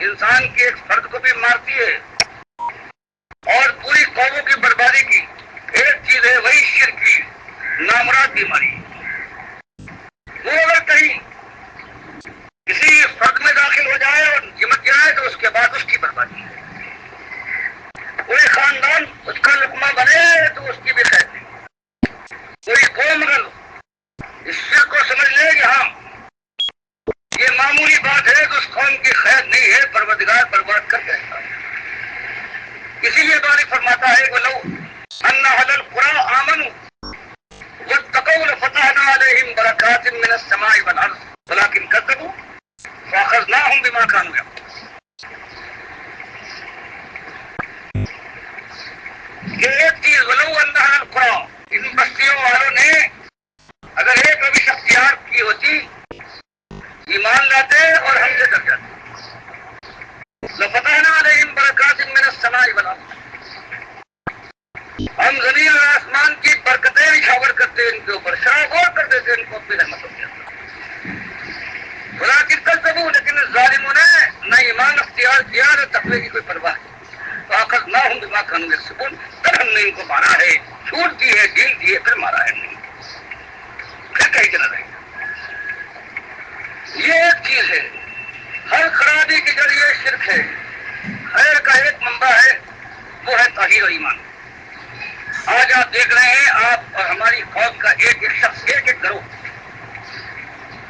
انسان کے ایک فرد کو بھی مارتی ہے اور پوری قوموں کی بربادی کی ایک چیز ہے وہی شرک کی نامراد بیماری. وہ اگر کہیں کسی فرد میں داخل ہو جائے اور چمک جائے تو اس کے بعد اس کی بربادی ہے. کوئی خاندان اس کا لقمہ بنے تو اس کی بھی خیر نہیں. کوئی قوم اگر اس شرک کو سمجھ لے کہ ہاں یہ معمولی بات ہے تو اس قوم کی خیر نہیں ہے، پروردگار برباد کر دیتا ہے. اسی لیے باری فرماتا ہے وَلَوْ أَنَّ أَهْلَ الْقُرَىٰ آمَنُوا وَاتَّقَوْا لَفَتَحْنَا عَلَيْهِمْ بَرَكَاتٍ مِّنَ السَّمَاءِ وَالْأَرْضِ وَلَٰكِنْ كَذَّبُوا فَأَخَذْنَاهُمْ بِمَا كَانُوا يَكْسِبُونَ. یہ ایک چیز وَلَوْ أَنَّ أَهْلَ الْقُرَىٰ، ان بستیوں والوں نے اگر ایک روش اختیار کی ہوتی، ایمان لاتے اور ہم سے ڈر جاتے. لَفَتَحْنَا عَلَيْهِمْ بَرَكَاتٍ مِّنَ السَّمَاءِ وَالْأَرْضِ، ہم زمین اور آسمان کی برکتیں نچھاور کرتے ان کے اوپر، شرابور کر دیتے ان کو اپنی رحمتوں کے اندر. ولیکن کذبوا، لیکن ظالموں نے نہ ایمان اختیار کیا نہ تقوی کی کوئی پرواہ کی. فأخذناهم بما كانوا يكسبون، پھر ہم نے ان کو مارا ہے، چھوٹ دی ہے، ڈھیل دی ہے، پھر مارا ہے نہیں، پھر کہیں چلا رہے. یہ ایک چیز ہے. ہر خرابی کی جڑ یہ شرک ہے. خیر کا ایک منبع ہے، وہ ہے توحید و ایمان. آج آپ دیکھ رہے ہیں آپ اور ہماری قوم کا ایک ایک شخص، ایک ایک گروہ،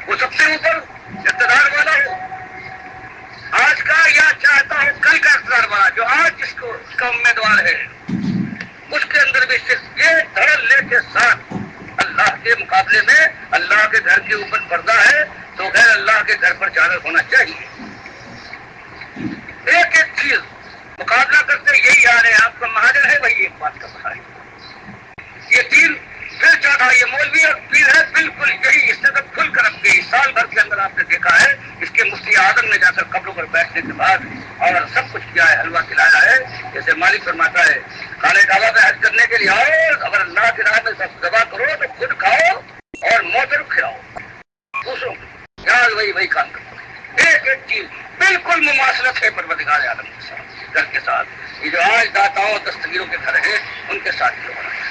وہ سب سے اوپر اقتدار والا ہو آج کا یا چاہتا ہو کل کا اقتدار والا، جو آج جس کو اس کا امیدوار ہے، اس کے اندر بھی صرف یہ دھڑل لے کے ساتھ اللہ کے مقابلے میں اللہ کے گھر کے اوپر پردہ ہے تو غیر اللہ کے گھر پر چادر ہونا چاہیے. ایک ایک چیز مقابلہ کرتے یہی آ رہے ہیں. آپ کا مہاجر ہے وہی ایک بات کا بھائی، یہ دین پھر چاہتا یہ مولوی اور پیر ہے، بالکل یہی. اس نے تو کھل کر اپنے سال بھر کے اندر آپ نے دیکھا ہے اس کے مفتی اعظم نے جا کر قبروں پر بیٹھنے کے بعد اور سب کچھ کیا ہے، حلوہ کھلایا ہے. جیسے مالک فرماتا ہے خانہ کعبہ میں حج کرنے کے لیے آؤ، اگر اللہ کی راہ میں سب دبا کرو تو خود کھاؤ اور موتر کھلاؤ دوسروں کو. یار وہی کام کرو. ایک ایک چیز بالکل مماثلت ہے پروردگار عالم کے ساتھ، گھر کے ساتھ. یہ جو آج داتاؤں دستگیروں کے گھر ہیں ان کے ساتھ جو ہونا ہے.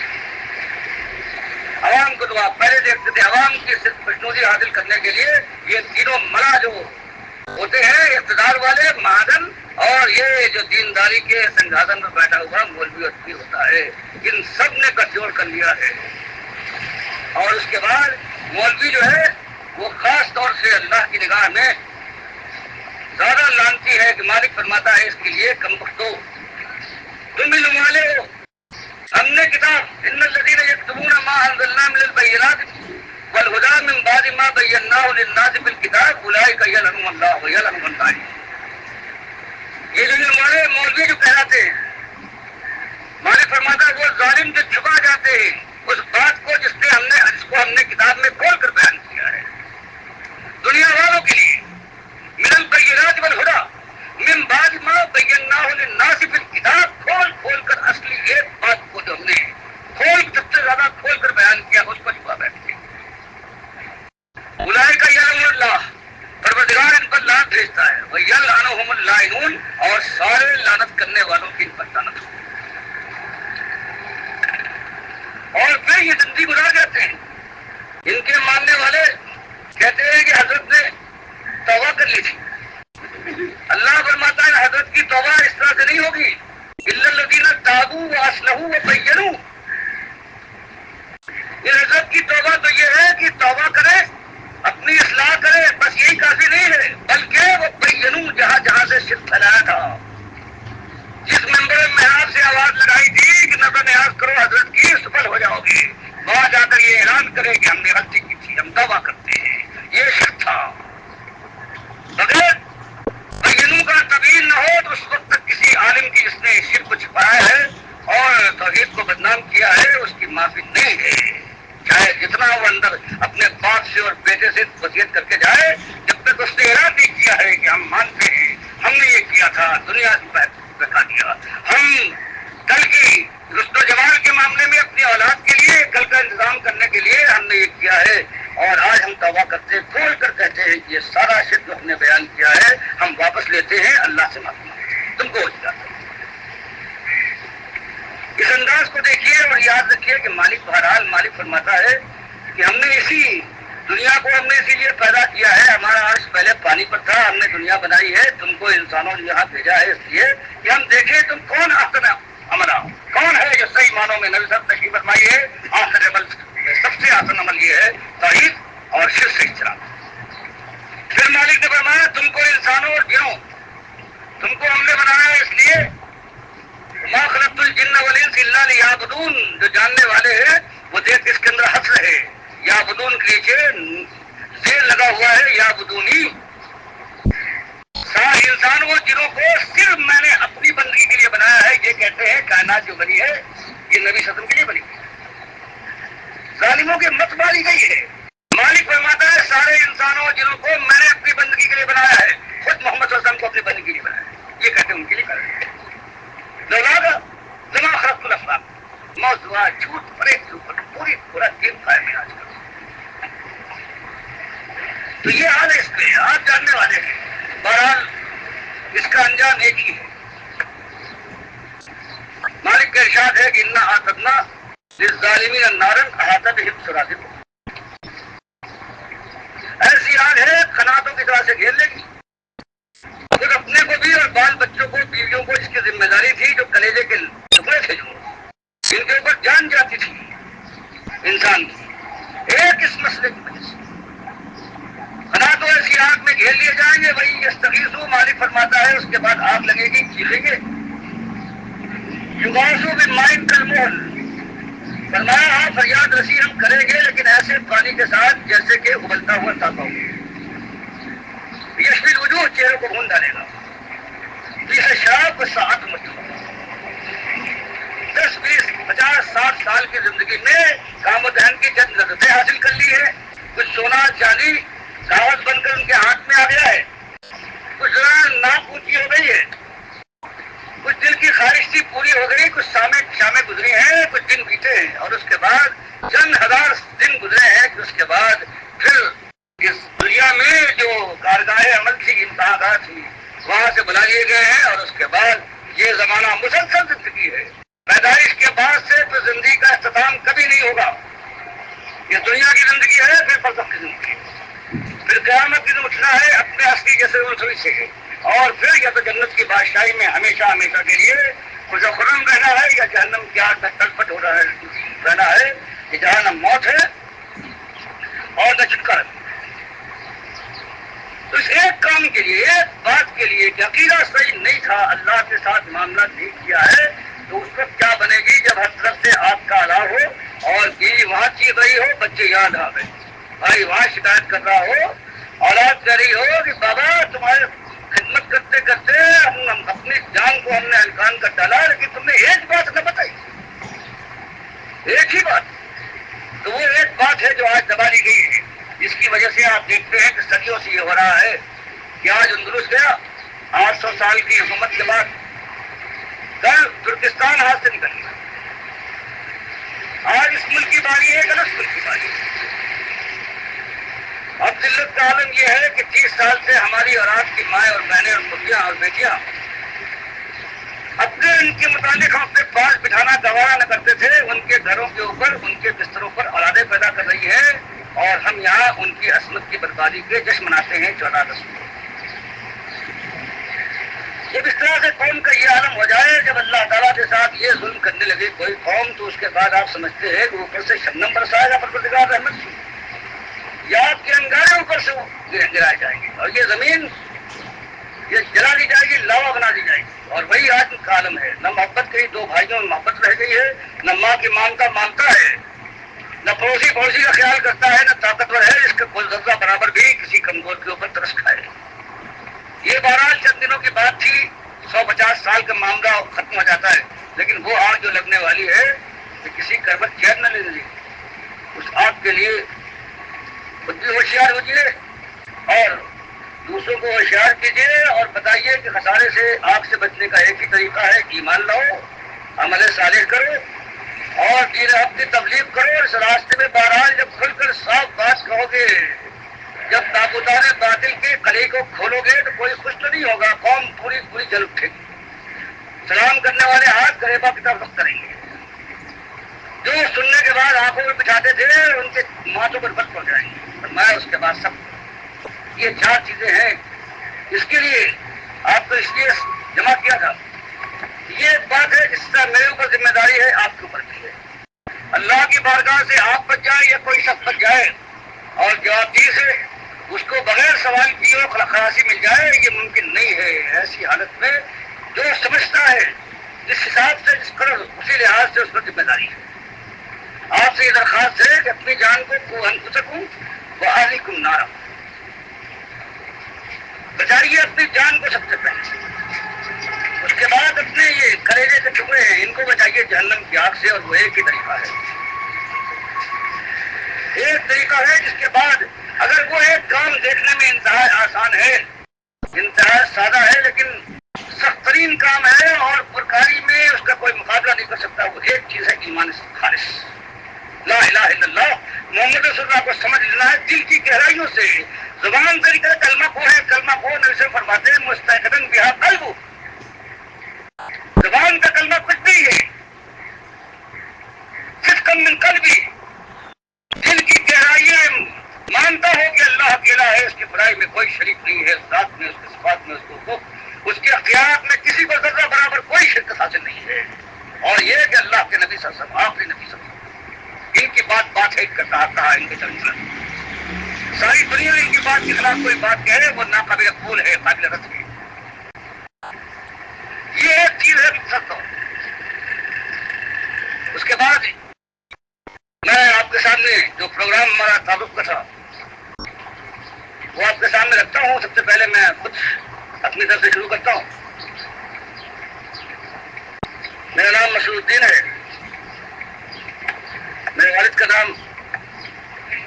عوام کو تو آپ پہلے دیکھتے تھے، عوام کی صرف خوشنودی حاصل کرنے کے لیے یہ تینوں ملا جو ہوتے ہیں، اقتدار والے، مہاجن اور یہ جو دینداری کے سنگھادن میں بیٹھا ہوا مولوی اور پیر ہوتا ہے، ان سب نے گٹھجوڑ کر لیا ہے. اور اس کے بعد مولوی جو ہے وہ خاص طور سے اللہ کی نگاہ میں زیادہ لانتی ہے کہ مالک فرماتا ہے اس کے لیے کمبختو، تم علم والے ہو. ہم نے کتاب ان الذین یکتمون ما انزلنا من البینات والہدی من بعد ما بیناہ للناس فی الکتاب اولئک یلعنهم اللہ ویلعنهم اللعین. یہ جو علم والے مولوی جو کہلاتے ہیں، مالک فرماتا ہے وہ ظالم جو چھپا جاتے ہیں اس بات کو جس کو ہم نے کتاب میں کھول کر بیان کیا ہے دنیا والوں کے لیے. من البینات والہدی من بعد ما بیناہ للناس فی الکتاب، کھول کر اصلی ایک بات کو جو ہم نے سب سے زیادہ کھول کر بیان کیا اس کو چھپا بیٹھے. اولئک یلعنهم اللہ، پروردگار ان پر لعنت بھیجتا ہے، ویلعنهم اللعینون، اور سارے لعنت کرنے والوں کی ان پر لعنت ہو. اور پھر یہ زندگی گزار جاتے ہیں. ان کے ماننے والے کہتے ہیں کہ حضرت نے توبہ کر لی تھی. اللہ فرماتا ہے حضرت کی توبہ اس طرح سے نہیں ہوگی، الا الذین تابوا واصلحوا وبینوا. یہ حضرت کی توبہ تو یہ ہے کہ توبہ کرے، اپنی اصلاح کرے، بس یہی کافی نہیں ہے، بلکہ وہ بینوا، جہاں جہاں سے شرک پھیلایا تھا، جس منبر محراب سے آواز لگائی تھی کہ نظر نیاز کرو حضرت کی سفل ہو جاؤ گے، وہاں جا کر یہ اعلان کرے کہ ہم نے غلطی کی تھی، ہم توبہ کرتے ہیں. یہ شرک تھا. بغیر بینوں کا تبیین نہ ہو تو اس وقت تک کسی عالم کی جس نے شرک کو چھپایا ہے اور توحید کو بدنام کیا ہے اس کی معافی نہیں ہے. چاہے جتنا وہ اندر اپنے باپ سے اور بیٹے سے وصیت کر کے جائے، جب تک اس نے اعلان نہیں کیا ہے کہ ہم مانتے ہیں ہم نے یہ کیا تھا، دنیا سے بتا دیا، ہم کل کی رشت و جمال کے معاملے میں اپنی اولاد کے لیے کل کا انتظام کرنے کے لیے ہم نے یہ کیا ہے، اور آج ہم توبہ کرتے کھول کر کہتے ہیں کہ یہ سارا شرک جو ہم نے بیان کیا ہے ہے ہم واپس لیتے ہیں، اللہ سے معافی مانگتے ہیں، تم کو ہو جاتا ہے۔ اس انداز کو دیکھیے اور یاد رکھیے کہ مالک بہرحال مالک فرماتا ہے کہ ہم نے اسی دنیا کو ہم نے اسی لیے پیدا کیا ہے، ہمارا عرش پہلے پانی پر تھا، ہم نے دنیا بنائی ہے، تم کو انسانوں نے یہاں بھیجا ہے اس لیے کہ ہم دیکھیں تم کون احسن عملہ، کون ہے جو صحیح معنوں میں نبی صاحب تشریف فرمائی ہے آخر عمل سب سے آسان عمل یہ ہے توحید اور شرک سے اجتناب۔ پھر مالک نے فرمایا تم کو انسانوں اور جنوں تم کو ہم نے بنایا ہے اس لیے ما خلقت الجن والانس الا لیعبدون، جو جاننے والے ہیں وہ دیکھ اس کے اندر ہنس رہے، یعبدون کے نیچے زیر لگا ہوا ہے یعبدونی، سارے انسانوں اور جنوں کو صرف میں نے اپنی بندگی کے لیے بنایا ہے۔ یہ کہتے ہیں کائنات جو بنی ہے یہ نبی صدم کے لیے بنی ہے، ظالموں کی مت ماری گئی ہے۔ مالک فرماتا ہے سارے انسانوں اور جنوں کو میں نے اپنی بندگی کے لیے بنایا ہے، خود محمد صلی اللہ علیہ وسلم کو اپنی بندگی کے لیے بنایا ہے، یہ کہتے ہیں ان کے لیے کر رہے ہیں۔ لوگ جمع خرط الافلاق موضوع جھوٹ پڑے کے اوپر پورا دن قائم ہے آج کل۔ تو یہ حال ہے، اس پہ آپ جاننے والے ہیں، بہرحال اس کا انجام ایک ہی ہے۔ مالک کا ارشاد ہے کہ انا اعتدنا للظالمین نارا احاطہ بہم سرادقها، ایسی آگ ہے قناتوں کی طرح سے گھیر لے گی، خود اپنے کو بھی اور بال بچوں کو بیویوں کو، اس کی ذمہ داری تھی جو کلیجے کے ٹکڑے تھے جو ان کے اوپر جان جاتی تھی انسان کی، ایک اس مسئلے کی وجہ سے قناتوں ایسی آگ میں گھیر لیے جائیں گے، وہی یستغیثوا مالک فرماتا ہے اس کے بعد آگ لگے گی، چیخیں گے، یغاثوا بماء کالمہل، فرمایا ہاں فریاد رسی ہم کریں گے لیکن ایسے پانی کے ساتھ جیسے کہ ابلتا ہوا تانبا ہو، یشفی الوجوہ چہروں کو بھون ڈالے گا، فیہا شراب وساعۃ مجروح، 10 20 50 60 سال کی زندگی میں کام و دہن کی چند لذتیں حاصل کر لی ہے، کچھ سونا چاندی کاغذ بن کر ان کے ہاتھ میں آ گیا ہے، کچھ ناک اونچی ہو گئی ہے، کچھ دل کی خواہش تھی پوری ہو گئی، کچھ شامیں گزری ہیں، کچھ دن بیتے ہیں، اور اس کے بعد چند ہزار دن گزرے ہیں کہ اس کے بعد پھر اس دنیا میں جو کارگاہ عمل تھی، امتحان گاہ تھی، وہاں سے بلا لیے گئے ہیں، اور اس کے بعد یہ زمانہ مسلسل زندگی ہے، پیدائش کے بعد سے پھر زندگی کا اختتام کبھی نہیں ہوگا، یہ دنیا کی زندگی ہے، پھر برزخ کی زندگی ہے، پھر قیامت کی دن اٹھنا ہے اپنے اصلی جیسے رسوئی سے، اور پھر یا تو جنت کی بادشاہی میں ہمیشہ ہمیشہ کے لیے خوش و خرم رہنا ہے، یا جہنم کی آگ میں تڑپٹ ہو رہا ہے رہنا ہے کہ جہاں نہ موت ہے اور نہ چھٹکارا۔ تو اس ایک کام کے لیے، ایک بات کے لیے کہ عقیدہ صحیح نہیں تھا، اللہ کے ساتھ معاملہ نہیں کیا ہے، تو اس وقت کیا بنے گی جب ہر طرف سے آگ کا اعلان ہو اور بیوی وہاں چیخ رہی ہو، بچے یاد آ گئے، بھائی وہاں شکایت کر رہا ہو، اولاد کہہ رہی ہو کہ بابا تمہارے خدمت کرتے کرتے ہم اپنی جان کو ہم نے ہلکان کر ڈالا، لیکن تم نے ایک بات نہ بتائی، ایک ہی بات، تو وہ ایک بات ہے جو آج دبا لی گئی ہے، جس کی وجہ سے آپ دیکھتے ہیں کہ صدیوں سے یہ ہو رہا ہے کہ آج اندلس گیا 800 سال کی حکومت کے بعد، کل ترکستان ہاتھ سے نکل گیا، آج اس ملک کی باری ہے، کل اس ملک کی باری ہے۔ اب ذلت کا عالم یہ ہے کہ 30 سال سے ہماری اولاد کی مائیں اور بہنیں اور پتیاں اور بیٹیاں اپنے ان کے متعلق ہم اپنے پاس بٹھانا گوارا نہ کرتے تھے، ان کے گھروں کے اوپر ان کے بستروں پر اولادیں پیدا کر رہی ہیں، اور ہم یہاں ان کی عصمت کی بربادی کے جشن مناتے ہیں 14 اگست کو۔ جب اس طرح سے قوم کا یہ عالم ہو جائے، جب اللہ تعالیٰ کے ساتھ یہ ظلم کرنے لگے کوئی قوم، تو اس کے بعد آپ سمجھتے ہیں کہ اوپر سے شبنم برسائے گا پروردگار رحمت سے، یا آپ کے انگارے اوپر سے گرائے جائیں گے، اور یہ زمین یہ جلا دی جائے گی، لاوا بنا دی جائے گی، اور وہی آج کا عالم ہے۔ نہ محبت کہیں دو بھائیوں میں محبت رہ گئی ہے، نہ ماں کی مانتا ہے، نہ پڑوسی کا خیال کرتا ہے، نہ طاقتور ہے اس کا کوئی ذرہ برابر بھی کسی کمزور کے اوپر ترس کھائے۔ یہ بہرحال چند دنوں کی بات تھی، 150 سال کا معاملہ ختم ہو جاتا ہے، لیکن وہ آگ جو لگنے والی ہے کہ کسی کربت چین نہ لینے دی، اس آگ کے لیے خود بھی ہوشیار ہوجیے اور دوسروں کو ہوشیار کیجیے، اور بتائیے کہ خسارے سے آگ سے بچنے کا ایک ہی طریقہ ہے کہ ایمان لاؤ، عمل صالح کرو اور دین حق کی تبلیغ کرو، اور اس راستے میں بہرحال جب کھل کر صاف بات کہو گے جب تابوتان باطل کے قلعے کو کھولو گے تو کوئی خوش تو نہیں ہوگا، قوم پوری پوری جل اٹھے گی، سلام کرنے والے ہاتھ غریبہ کی طرف رخ کریں گے، جو سننے کے بعد آنکھوں میں بٹھاتے تھے ان کے ماتھوں پر بت پڑ جائیں گے، اور میں اس کے بعد سب یہ چار چیزیں ہیں اس کے لیے آپ کو اس لیے جمع کیا تھا۔ یہ بات ہے جس کا میرے اوپر ذمہ داری ہے، آپ کے اوپر بھی ہے۔ اللہ کی بارگاہ سے آپ بچ جائے یا کوئی شخص بچ جائے اور جوابدہی سے اس کو بغیر سوال کیے خلاصی مل جائے، یہ ممکن نہیں ہے۔ ایسی حالت میں جو سمجھتا ہے جس حساب سے جس قدر اسی لحاظ سے اس پر ذمہ داری ہے۔ آپ سے یہ درخواست ہے کہ اپنی جان کو انفسکم واہلیکم نارا، بچائیے اپنی جان کو سب سے پہلے، اس کے بعد اپنے یہ کلیجے کے ٹکڑے ہیں ان کو بچائیے جہنم کی آگ سے، اور وہ ایک ہی طریقہ ہے، ایک طریقہ ہے جس کے بعد اگر وہ ایک کام دیکھنے میں انتہائی آسان ہے، انتہائی سادہ ہے، لیکن سخت ترین کام ہے اور پرکاری میں اس کا کوئی مقابلہ نہیں کر سکتا، وہ ایک چیز ہے ایمان خالص، لا الہ الا اللہ محمد رسول اللہ کو سمجھ لینا ہے دل کی گہرائیوں سے۔ زبان طریقہ کلمہ کو ہے، کلمہ کو نبی سے فرماتے ہیں مستحقن بہا قلب، زبان کا کلمہ کچھ نہیں ہے، صدقا من قلبی، دل کی گہرائیاں مانتا ہو کہ اللہ اکیلا ہے، اس کی برائی میں کوئی شریک نہیں ہے، اس ذات میں، اس کے صفات میں، اس کے اختیارات میں کسی کو ذرہ برابر کوئی شرکت حاصل نہیں ہے، اور یہ کہ اللہ کے نبی صلی اللہ علیہ وسلم، آخری نبی صلی اللہ علیہ وسلم، ان کی بات ہے کرتا کہا ان کے چلچل، ساری دنیا ان کی بات کے خلاف کوئی بات کہے وہ ناقابل قبول ہے، قابل رد ہے۔ یہ ایک چیز ہے سب، اس کے بعد میں آپ کے سامنے جو پروگرام ہمارا تعلق کا تھا وہ آپ کے سامنے رکھتا ہوں۔ سب سے پہلے میں خود اپنی طرف سے شروع کرتا ہوں۔ میرا نام مسعود الدین ہے، میرے والد کا نام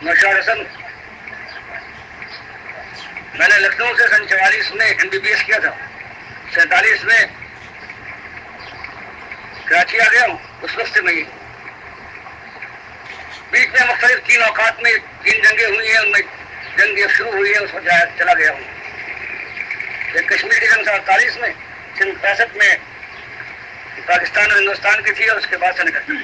نوشاد حسن، میں نے لکھنؤ سے سن 44 میں MBBS کیا تھا، 47 میں کراچی آ گیا ہوں، اس وقت سے میں بیچ میں مختلف 3 اوقات میں 3 جنگیں ہوئی ہیں، ان میں جنگ یہ شروع ہوئی ہے اس وقت چلا گیا ہوں۔ ایک کشمیر کی جنگ 48 میں، سن 65 میں پاکستان اور ہندوستان کی تھی، اور اس کے بعد سے نکل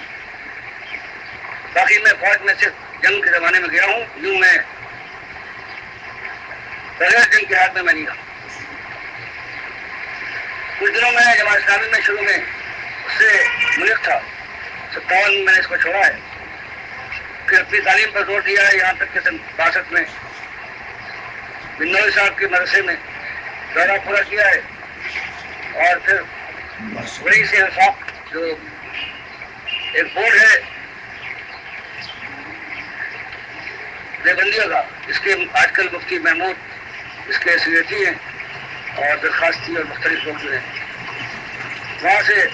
باقی میں فوج میں صرف جنگ کے زمانے میں گیا ہوں، یوں میں بغیر جنگ کے ہاتھ میں نہیں رہا۔ کچھ دنوں میں جماعت اسلامی میں شروع میں اس سے ملک تھا، 57 میں نے اس کو چھوڑا ہے، پھر اپنی تعلیم پر زور دیا ہے، یہاں تک کہ سن 62 میں بنوئی صاحب کے مدرسے میں دورہ پورا کیا ہے، اور پھر وہی سے انصاف جو ایک بورڈ ہے دیوبندیوں کا، اس کے آج کل مفتی محمود اس کے سیکریٹری ہیں، اور درخواستی اور مختلف لوگ جو ہیں، وہاں سے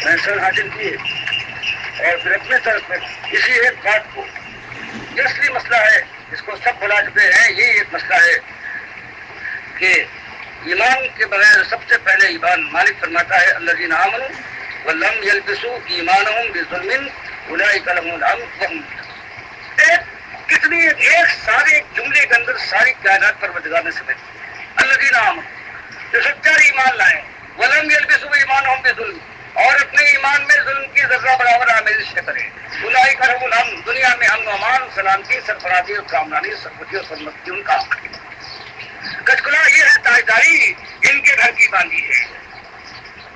میں سر حاصل کیے، اور پھر اپنے طرف پر اسی ایک بات کو، یہ اصلی مسئلہ ہے اس کو سب بلا چکے ہیں، یہی ایک مسئلہ ہے کہ ایمان کے بغیر سب سے پہلے ایمان مالک فرماتا ہے الذین آمنوا ولم یلبسوا ایمانہم بظلم اولئک لہم الامن وہم مہتدون۔ کتنی ایک سارے جملے کے اندر ساری کائنات پر مددگار نے سمیت الذین آمنوا، جو سچا ایمان لائے، ولم یلبسوا ایمانہم بظلم، اور اپنے ایمان میں ظلم کی ذرہ برابر آمیزش نہ کرے، اولئک لہم الامن، دنیا میں امن و امان، سلامتی، سرفرازی اور کامرانی، سربتی اور سلامتی ان کا حق ہے۔ کچکلا یہ ہے تاجداری، ان کے گھر کی باندھی ہے،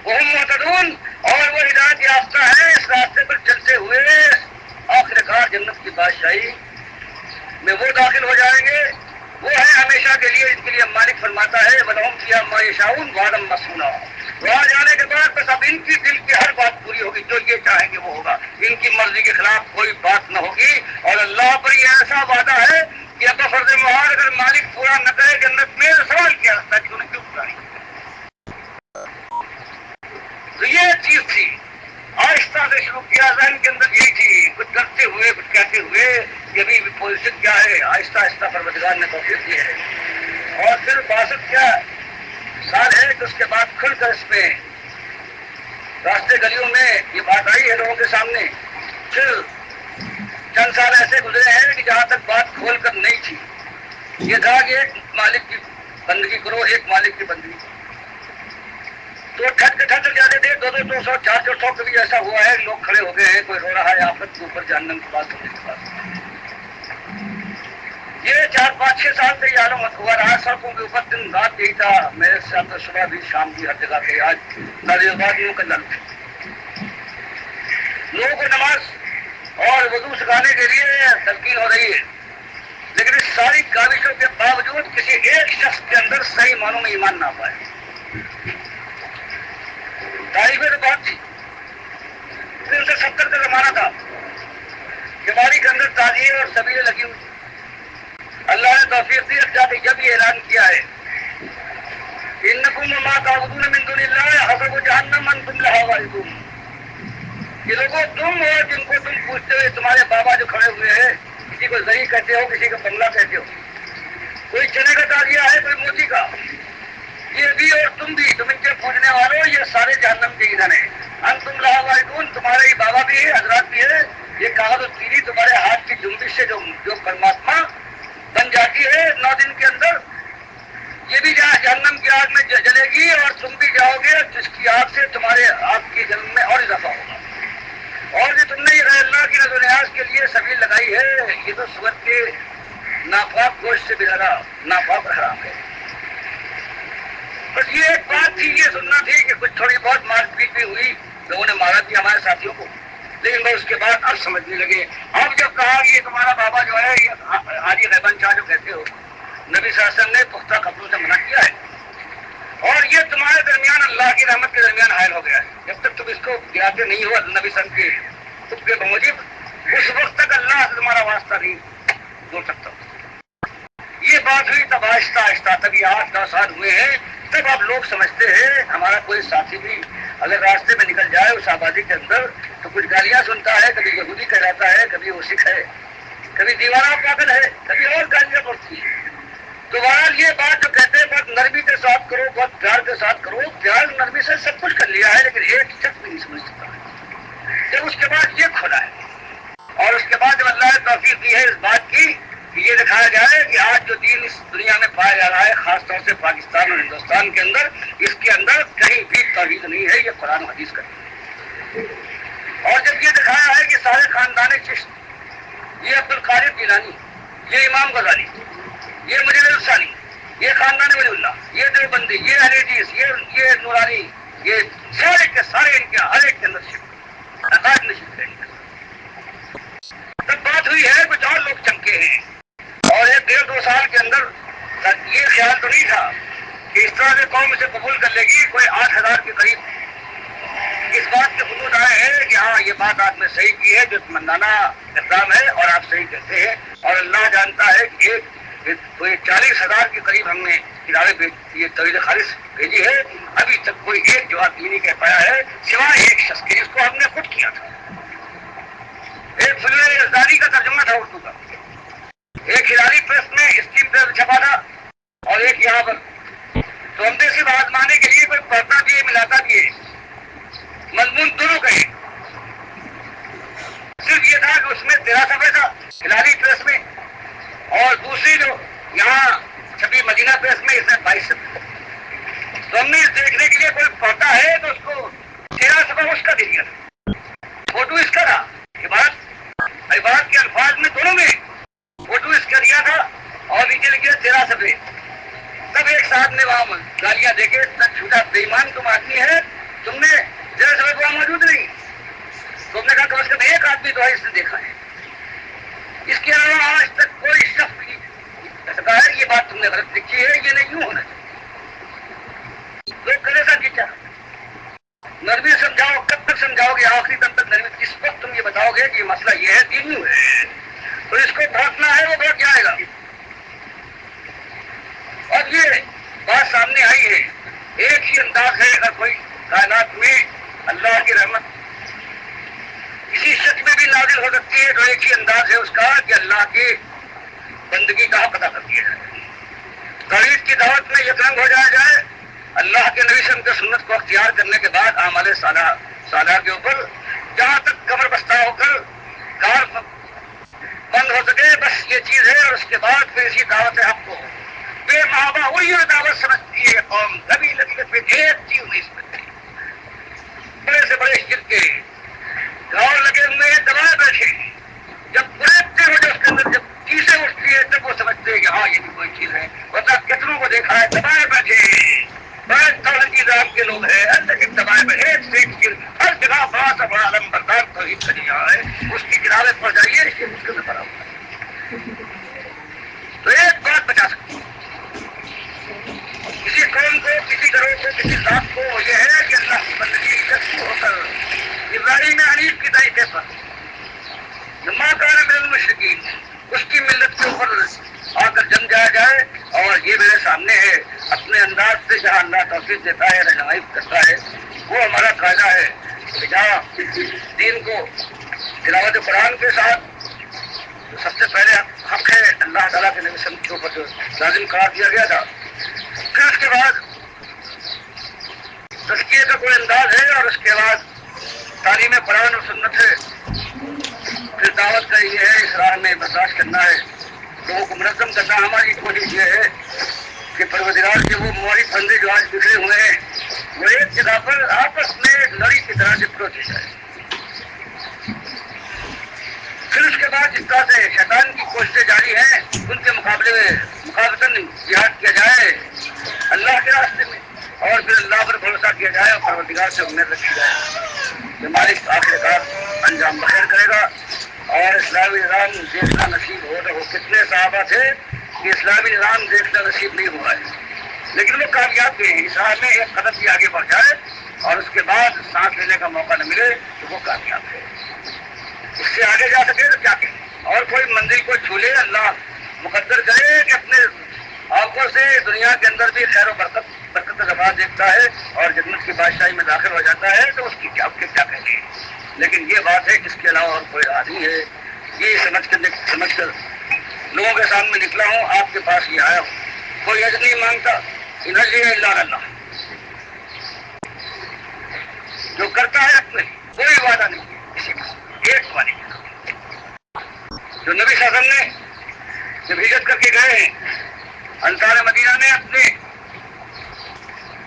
وہ مہتدون، اور وہ ہدایت یافتہ ہے، اس راستے پر چلتے ہوئے آخر کار جنت کی بادشاہی میں وہ داخل ہو جائیں گے، وہ ہے ہمیشہ کے لیے، ان کے لیے مالک فرماتا ہے وَلَهُمْ فِيهَا مَا يَشَاءُونَ وَعْدًا مَّفْعُولًا۔ وہاں جانے کے بعد بس اب ان کی دل کی ہر بات پوری ہوگی، جو یہ چاہیں گے وہ ہوگا، ان کی مرضی کے خلاف کوئی بات نہ ہوگی، اور اللہ پر یہ ایسا وعدہ ہے کہ اب فرض محال اگر مالک پورا نہ کرے جنت میں سوال کیا رہتا ہے کہ انہیں کیوں پورا نہیں۔ تو یہ چیز تھی، آہستہ سے شروع کیا، ذہن کے اندر یہی تھی، کچھ کرتے ہوئے کچھ کہتے ہوئے کہ ابھی پوزیشن کیا ہے، آہستہ آہستہ پروردگار نے توفیق دی ہے، اور پھر 62 کیا سال ہے کہ اس کے بعد کھل کر اس پہ راستے گلیوں میں یہ بات آئی ہے لوگوں کے سامنے۔ پھر چند سال ایسے گزرے ہیں کہ جہاں تک بات کھول کر نہیں تھی یہ تھا کہ ایک مالک کی بندگی کرو، ایک مالک کی بندگی کرو. تو ٹھٹ جاتے تھے، 200 400 کبھی ایسا ہوا ہے لوگ کھڑے ہو گئے ہیں، کوئی رو رہا ہے آفت کے اوپر جہنم کی بات ہونے کے بعد. یہ 4 5 6 سال سے یہ عالم ہوا رہا. سڑکوں کے اوپر دن رات یہی تھا، میرے ساتھ تو صبح بھی شام بھی ہر جگہ پہ. آج ناریوادیوں کا لل لوگوں کو نماز اور وضو سکھانے کے لیے تلقین ہو رہی ہے، لیکن اس ساری کاوشوں کے باوجود کسی ایک شخص کے اندر صحیح معنوں میں ایمان نہ پائے. تعریفیں تو بہت تھی. 1970 کا زمانہ تھا، بیماری کے اندر تعزیے اور سبیلیں لگی ہوئی. اللہ نے توفیق دی. جب یہ اعلان کیا ہے انکم وما تعبدون من دون اللہ حسب جہنم انتم لہا واردون، یہ لوگوں تم ہو جن کو تم پوچھتے ہو، تمہارے بابا جو کھڑے ہوئے ہیں، کسی کو زری کہتے ہو، کسی کو بنگلہ کہتے ہو، کوئی چنے کا تعزیہ ہے، کوئی موتی کا، یہ بھی اور تم بھی، تم ان کے پوجنے والوں، یہ سارے جہنم کے ایندھن ہیں. انتم لہا واردون، تمہارے ہی بابا بھی ہے، حضرات بھی ہے. یہ کاغذ و تیری تمہارے ہاتھ کی جنبش سے جو پرماتما بن جاتی ہے 9 دن کے اندر، یہ بھی جہنم کی آگ میں جلے گی اور تم بھی جاؤ گے، جس کی آگ سے تمہارے آگ کی جنم میں اور اضافہ ہوگا. اور جو تم نے یہ اللہ کی نظر و نیاز کے لیے سبیل لگائی ہے، یہ تو سور کے ناپاک گوشت سے بھی زیادہ ناپاک حرام ہے. بس یہ ایک بات تھی، یہ سننا تھی کہ کچھ تھوڑی بہت مار پیٹ بھی ہوئی، لوگوں نے مارا بھی ہمارے ساتھیوں کو، لیکن وہ اس کے بعد اب سمجھنے لگے. اب جب کہا کہ یہ تمہارا بابا جو ہے، یہ حاجی غیبان شاہ جو کہتے ہو، نبی صلی اللہ علیہ وسلم نے پختہ قبروں سے منع کیا ہے، اور یہ تمہارے درمیان اللہ کی رحمت کے درمیان حائل ہو گیا ہے. جب تک تم اس کو گراتے نہیں ہو نبی صلی اللہ علیہ وسلم کے خود کے بموجب، اس وقت تک اللہ سے تمہارا واسطہ نہیں جوڑ سکتا. یہ بات ہوئی تب آہستہ آہستہ، تب یہ 8 10 سال ہوئے ہیں، تب اب لوگ سمجھتے ہیں ہمارا کوئی ساتھی بھی اگر راستے میں نکل جائے اس آبادی کے اندر تو کچھ گالیاں سنتا ہے، کبھی یہودی کہلاتا ہے، کبھی وہ سکھ ہے، کبھی دیوانہ پاگل ہے، کبھی اور گالیاں پڑتی ہیں. تو بہرحال یہ بات جو کہتے ہیں بہت نرمی کے ساتھ کرو، بہت پیار کے ساتھ کرو، پیار نرمی سے سب کچھ کر لیا ہے، لیکن ایک شخص بھی نہیں سمجھ سکتا. جب اس کے بعد یہ کھولا ہے، اور اس کے بعد جب اللہ نے توفیق دی ہے اس بات کی کہ یہ دکھایا گیا ہے کہ آج جو دین اس دنیا میں پایا جا رہا ہے، خاص طور سے پاکستان اور ہندوستان کے اندر، اس کے اندر کہیں بھی توحید نہیں ہے، یہ قرآن و حدیث کا ہے. اور جب یہ دکھایا ہے کہ سارے خاندان چشت، یہ عبد القادر جیلانی، یہ امام غزالی، یہ مجید الثانی، یہ خاندان ولی اللہ، یہ دیوبندی، یہ اہل حدیث، یہ نورانی، یہ سارے کے سارے ان کے ہر ایک کے اندر شرک، عقائد میں شرک ہے. تب بات ہوئی ہے کچھ اور لوگ چمکے ہیں، اور 1 1.5 2 سال کے اندر یہ خیال تو نہیں تھا کہ اس طرح سے قوم اسے قبول کر لے گی. کوئی 8,000 کے قریب اس بات کے خطوط آئے ہیں کہ ہاں یہ بات آپ نے صحیح کی ہے، جو مندانہ اقدام ہے، اور آپ صحیح کہتے ہیں، اور اللہ جانتا ہے کہ کوئی 40,000 کے قریب ہم نے کتابیں یہ طویل خالص بھیجی ہے، ابھی تک کوئی ایک جواب نہیں کہہ پایا ہے سوائے ایک شخص کے جس کو ہم نے خود کیا تھا. ایک فلم یزدانی کا ترجمہ تھا اردو کا، ایک ہلالی پریس میں اسکیم پہ چھپا تھا، اور ایک یہاں پر. تو ہم نے صرف آزمانے کے لیے کوئی پڑھتا بھی ہے، ملاتا بھی ہے، مضمون دونوں کا ہے. صرف یہ تھا کہ اس میں 13 صفحے تھا ہلالی پریس میں، اور دوسری جو یہاں چھپی مدینہ پریس میں اس میں 22 صفحے. تو ہم نے اس دیکھنے کے لیے کوئی پڑھتا ہے تو اس کو 13 صفحہ اس کا دے دیا تھا، فوٹو اس کا تھا، عبارت کے الفاظ میں دونوں میں فوٹو اس کا دیا تھا، اور نیچے لکھے 13 صفحے. تب ایک صاحب نے وہاں گالیاں دے کے تک چھوٹا بے ایمان تم آدمی ہے، تم نے 13 صفحے وہاں موجود نہیں. تم نے کہا کم از کم ایک آدمی تو ہے اس نے دیکھا ہے، اس کے علاوہ آج تک کوئی شخص بھی ایسا کہا ہے یہ بات تم نے غلط لکھی ہے، یہ نہیں یوں ہونا چاہیے. لوگ کرے سا کیا نرمی سمجھاؤ، کب تک سمجھاؤ گے؟ آخری دم تک نرمی. جس وقت تم یہ بتاؤ گے کہ یہ مسئلہ یہ ہے، دین یوں ہے، تو اس کو بھاگنا ہے، وہ بھاگ جائے گا. اور یہ بات سامنے آئی ہے، ایک ہی انداز ہے. اگر کوئی کائنات میں اللہ کی رحمت کسی شخص میں بھی نازل ہو سکتی ہے تو ایک ہی انداز ہے اس کا کہ اللہ کی بندگی کا حق ادا کر دیا جائے، توحید کی دعوت میں یکرنگ ہو جایا جائے، اللہ کے نبی صلی اللہ علیہ وسلم کی سنت کو اختیار کرنے کے بعد اعمال صالحہ کے اوپر جہاں تک کمر بستہ ہو کر کار بند ہو سکے، بس یہ چیز ہے۔ اور اس کے بعد پھر اسی دعوت حق کو بے محابہ وہی دعوت سمجھتی ہے قوم، کبھی پہ ایک چیز نہیں سمجھتی۔ بڑے سے بڑے شرک کے گاؤں لگے ہوئے ہیں، دبائے بیٹھے، جب بریکتے ہو جو اس کے اندر جب چیزیں اٹھتی ہے تب وہ سمجھتے ہیں کہ ہاں یہ بھی کوئی چیز ہے، ورنہ کتنوں کو دیکھا ہے دبائے بیٹھے بڑے توحید کی ذات کے لوگ ہیں، لیکن دبائے بیٹھے ایک چیز ہر جگہ بڑا سا بڑا علم بردار توحید کا دیا ہے، اس کی کتابیں پڑھ جائیے، اس کے مشکل میں پڑا ہوا ہے۔ تو ایک بات بچا سکتی کسی قوم کو، کسی گروہ کو، کسی ذات کو، یہ ہے کہ اللہ کی بندگی عزت ہو کر ابراہیم حنیف کی طریقے پر ماں کان من المشرکین اس کی ملت کے اوپر آ کر جم جایا جائے۔ اور یہ میرے سامنے ہے، اپنے انداز سے جہاں اللہ توفیق دیتا ہے، رہنمائی کرتا ہے، وہ ہمارا قاعدہ ہے کہ جہاں دین کو تلاوت قرآن کے ساتھ سب سے پہلے حق ہے اللہ تعالیٰ کے نبی صلی اللہ علیہ وسلم کے اوپر جو لازم قرار دیا گیا تھا، پھر اس کے بعد تزکیے کا کوئی انداز ہے، اور اس کے بعد تعلیم قرآن اور سنت ہے، پھر دعوت کا یہ ہے، اسرار میں برداشت کرنا ہے، لوگوں کو منظم کرنا۔ ہماری کوشش یہ ہے کہ پروردگار کے وہ موری بندے جو آج بکھرے ہوئے ہیں وہ ایک جگہ پر آپس میں لڑی کی طرح لپٹ کی جائے۔ پھر اس کے بعد جس طرح سے شیطان کی کوششیں جاری ہیں ان کے مقابلے میں مقابلتاً جہاد کیا جائے اللہ کے راستے میں، اور پھر اللہ پر بھروسہ کیا جائے اور پروردگار سے امید رکھی جائے کہ مالک آخر کار انجام بخیر کرے گا۔ اور اسلامی نظام دیکھنا نصیب ہو رہا ہو، کتنے صحابہ تھے کہ اسلامی نظام دیکھنا نصیب نہیں ہوا ہے، لیکن وہ کامیاب بھی ہیں، اسلام میں ایک قدم بھی آگے بڑھ جائے اور اس کے بعد سانس لینے کا موقع نہ ملے تو وہ کامیاب ہے۔ اس سے آگے جا سکے تو کیا کہیں، اور کوئی منزل کو چھو لے، اللہ مقدر کرے کہ اپنے آنکھوں سے دنیا کے اندر بھی خیر و برکت رفا دیکھتا ہے اور جنت کی بادشاہی میں داخل ہو جاتا ہے تو اس کی کیا کہیں گے۔ لیکن یہ بات ہے اس کے علاوہ اور کوئی راہ نہیں ہے۔ یہ سمجھ کر لوگوں کے سامنے نکلا ہوں، آپ کے پاس یہ آیا ہوں، کوئی اجر نہیں مانگتا، ان اجری الا اللہ، جو کرتا ہے اپنے کوئی وعدہ نہیں ہے کسی کا، ایک وعدے کا جو نبی صلی اللہ علیہ وسلم نے جب ہجرت کر کے گئے ہیں، انصار مدینہ نے اپنے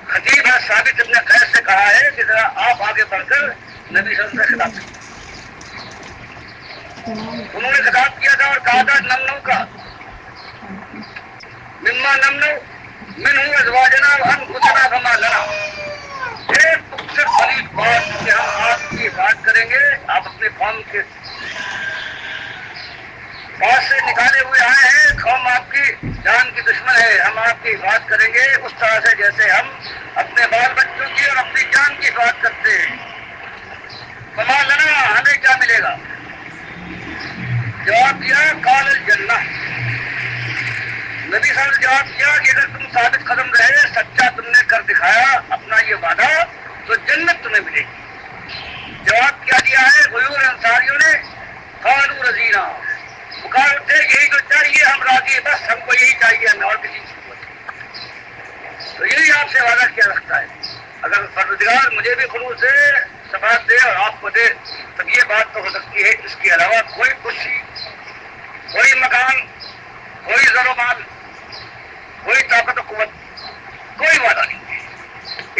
خطیب ہے ثابت ابن قیس سے کہا ہے کہ ذرا آپ آگے بڑھ کر نبی صلی اللہ علیہ وسلم سے خطاب کریں۔ انہوں نے خطاب کیا تھا اور کہا تھا نمنو کا مما نمنو من ہوں ازواجنا وانفسنا فما لنا، ایک مقصد بڑی بات کہ ہم آپ کی حفاظت کریں گے، آپ اپنے قوم کے پاس سے نکالے ہوئے آئے ہیں، قوم آپ کی جان کی دشمن ہے، ہم آپ کی حفاظت کریں گے اس طرح سے جیسے ہم اپنے بال بچوں کی اور اپنی جان کی حفاظت کرتے ہیں۔ فما لنا، ہمیں کیا ملے گا؟ جواب دیا قال الجنہ، نبی صاحب نے جواب دیا کہ اگر تم ثابت قدم رہے، سچا تم نے کر دکھایا اپنا یہ وعدہ، تو جنت تمہیں ملے گی۔ جواب کیا دیا ہے غیور انصاریوں نے؟ قالوا رضینا، پکار اٹھے یہی تو چاہیے، ہم راضی، بس ہم کو یہی چاہیے، ہمیں اور کسی چیز کو۔ تو یہی آپ سے وعدہ کیا رکھتا ہے، اگر پروردگار مجھے بھی خلوص سے ثبات دے اور آپ کو دے تب یہ بات تو ہو سکتی ہے، اس کے علاوہ کوئی خوشی، کوئی مکان، کوئی زر و مال، کوئی طاقت و قوت، کوئی وعدہ نہیں ہے۔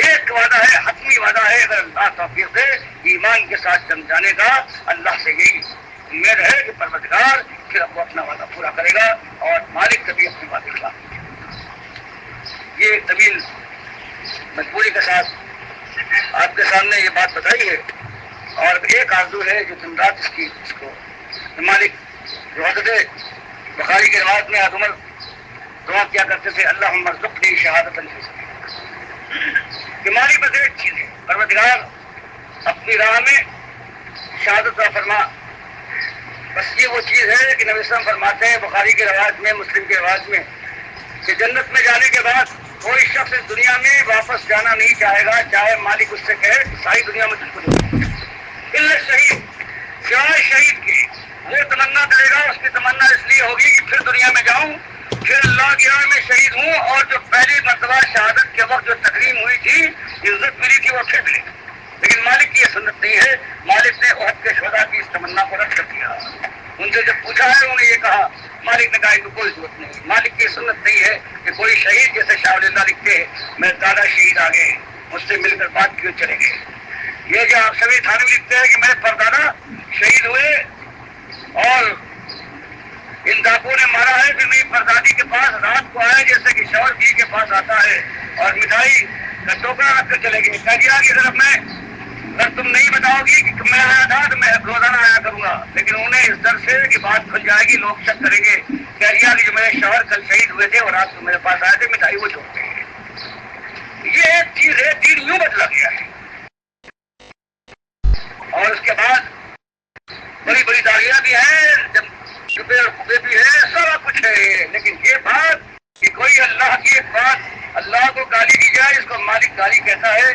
ایک وعدہ ہے، حتمی وعدہ ہے، اگر اللہ توفیق دے ایمان کے ساتھ جم جانے کا، اللہ سے یہی امید ہے کہ پروردگار پھر وہ اپنا وعدہ پورا کرے گا اور مالک کبھی اپنی وعدے خلاف نہیں کرے۔ یہ ایک طویل مجبوری کے ساتھ آپ کے سامنے یہ بات بتائی ہے، اور ایک آرزو ہے جو دن رات اس کو مالک جو حضرت بخاری کے روایت میں عمر دعا کیا کرتے تھے، اللہم ارزقنی شہادۃ فی سبیلک، کہ مالک بس ایک چیز ہے، پروردگار اپنی راہ میں شہادت عطا فرما۔ بس یہ وہ چیز ہے کہ نبی صلی اللہ علیہ وسلم فرماتے ہیں بخاری کے روایت میں، مسلم کے روایت میں، کہ جنت میں جانے کے بعد کوئی شخص اس دنیا میں واپس جانا نہیں چاہے گا، چاہے مالک اس سے کہے کہ ساری دنیا میں تجھ کو دے، الا شہید، سوائے شہید کے۔ وہ تمنا کرے گا، اس کی تمنا اس لیے ہوگی کہ پھر دنیا میں جاؤں، پھر اللہ کی راہ میں شہید ہوں، اور جو پہلی مرتبہ شہادت کے وقت جو تکریم ہوئی تھی، عزت ملی تھی، وہ پھر ملے گی۔ لیکن مالک کی یہ سنت نہیں ہے، مالک نے احد کے شہداء کی اس تمنا کو رد کر دیا۔ ان سے جب پوچھا ہے انہوں نے یہ کہا، مالک نے کہا کہ کوئی ضرورت نہیں، مالک کی سنت نہیں ہے کہ کوئی شہید جیسے شاہ ولی اللہ لکھتے ہیں میرے دادا شہید آ گئے مجھ سے مل کر بات کیوں چلے گئے. یہ جو آپ سبھی تھانوی لکھتے ہیں کہ میرے پردادا شہید ہوئے اور ان ڈاکوؤں نے مارا ہے، پھر میری پردادی کے پاس رات کو آئے جیسے کہ شوہر بیوی کے پاس آتا ہے اور مٹھائی کا ٹوکرا رکھ کر چلے گئے. کہہ دیا کہ اگر تم نہیں بتاؤ گی کہ میں آیا تھا تو میں روزانہ آیا کروں گا، لیکن انہیں اس ڈر سے کہ بات کھل جائے گی لوگ شک کریں گے، کہہ دیا کہ جو میرے شوہر کل شہید ہوئے تھے اور رات کو میرے پاس آئے تھے مٹھائی وہ چھوڑتے ہیں. یہ ایک چیز ہے، دین یوں بدلا گیا ہے. اور اس کے بعد بڑی بڑی داڑیاں بھی ہیں، جبے اور خوبے بھی ہیں، سارا کچھ ہے، لیکن یہ بات کہ کوئی اللہ کی ایک بات اللہ کو گالی دی جائے، اس کو مالک گالی کہتا ہے،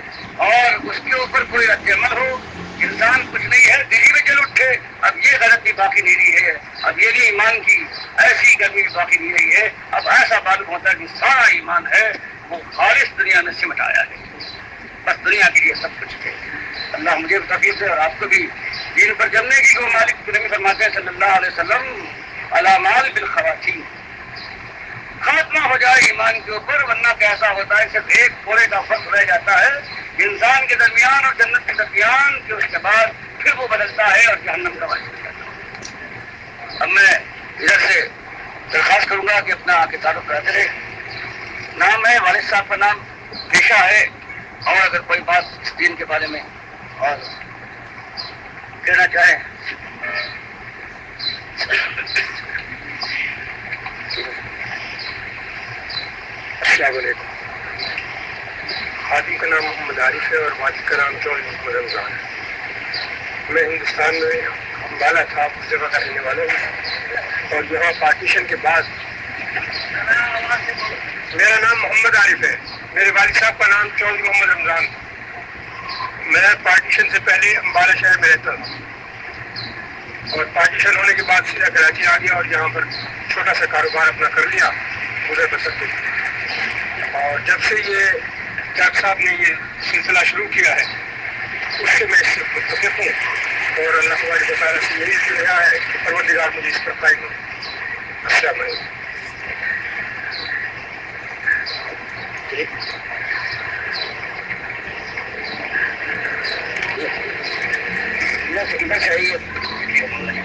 اور اس کے اوپر کوئی رد عمل ہو، انسان کچھ نہیں ہے دلی میں جل اٹھے. اب یہ غلطی باقی نہیں رہی ہے، اب یہ بھی ایمان کی ایسی گرمی باقی نہیں رہی ہے. اب ایسا معلوم ہوتا ہے کہ سارا ایمان ہے وہ خالص دنیا میں سمٹ آیا ہے، بس دنیا کے لیے سب کچھ ہے. اللہ مجھے توفیق دے اور آپ کو بھی دین پر جمنے کی. وہ مالک نبی فرماتے ہیں صلی اللہ علیہ وسلم علامال بالخواتین، خاتمہ ہو جائے ایمان کے اوپر، ورنہ کیسا ہوتا ہے صرف ایک پورے کا فرق رہ جاتا ہے انسان کے درمیان اور جنت کے درمیان، کہ اس کے بعد پھر وہ بدلتا ہے اور جہنم کا باعث بن جاتا ہے. اب میں ادھر سے درخواست کروں گا کہ اپنا آگے تعارف کراتے رہے. نام ہے والد صاحب کا نام، پیشہ ہے، اور اگر کوئی بات اس دین کے بارے میں اور کہنا چاہیں. السلام علیکم. خادی کا نام محمد عارف ہے اور والد کا نام چودھری محمد رمضان ہے. میں ہندوستان میں امبالہ تھا اس جگہ کا رہنے والا ہوں، اور یہاں پارٹیشن کے بعد میرا نام محمد عارف ہے، میرے والد صاحب کا نام چودھری محمد رمضان. میں پارٹیشن سے پہلے امبالہ شہر میں رہتا تھا، اور پارٹیشن ہونے کے بعد سیدھا کراچی آ گیا اور یہاں پر چھوٹا سا کاروبار اپنا کر لیا گزر بسر کے. اور جب سے یہ ڈاکٹر صاحب نے یہ سلسلہ شروع کیا ہے اس سے میں اس سے متفق ہوں، اور اللہ تبارک و تعالیٰ سے یہی دعا ہے کہ پروردگار مجھے اس پر قائم ہو. السلام علیکم.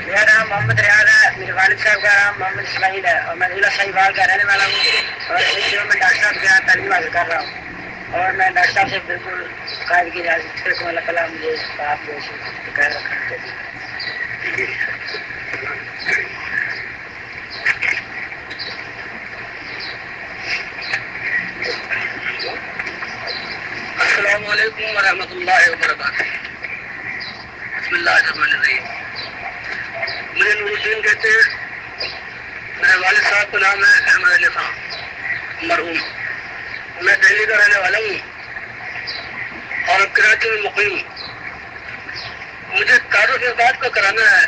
میرا نام محمد ریاض ہے، میرے والد صاحب کا نام محمد اسماعیل ہے، اور میں ضلع شاہیوال کا رہنے والا ہوں، اور اس میں ڈاکٹر صاحب کے یہاں تعلیم حاصل کر رہا ہوں. اور میں ڈاکٹر صاحب سے بالکل قائد کی اجازت رکھوں، اللہ تعالیٰ مجھے اس بات کو قائد رکھنا چاہیے. السلام علیکم ورحمۃ اللہ وبرکاتہ. بسم اللہ الرحمن الرحیم. مجھے نور الدین کہتے ہیں، میرے والد صاحب کا نام ہے احمد علی خان مرحوم. میں دہلی کا رہنے والا ہوں اور کراچی میں مقیم ہوں. مجھے تعارف اس بات کا کرانا ہے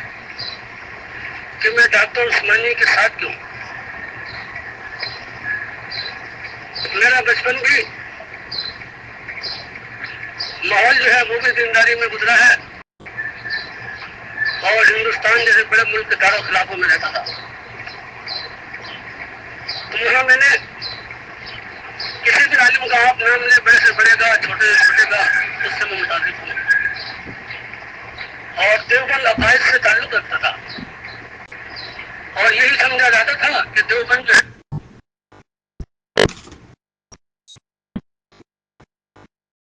کہ میں ڈاکٹر عثمانی کے ساتھ کیوں. میرا بچپن بھی ماحول جو ہے وہ بھی دینداری میں گزرا ہے، اور ہندوستان جیسے بڑے ملک کے دار و خلافوں میں رہتا تھا. تو یہاں میں نے کسی بھی عالم کا آپ نام لے، بڑے سے بڑے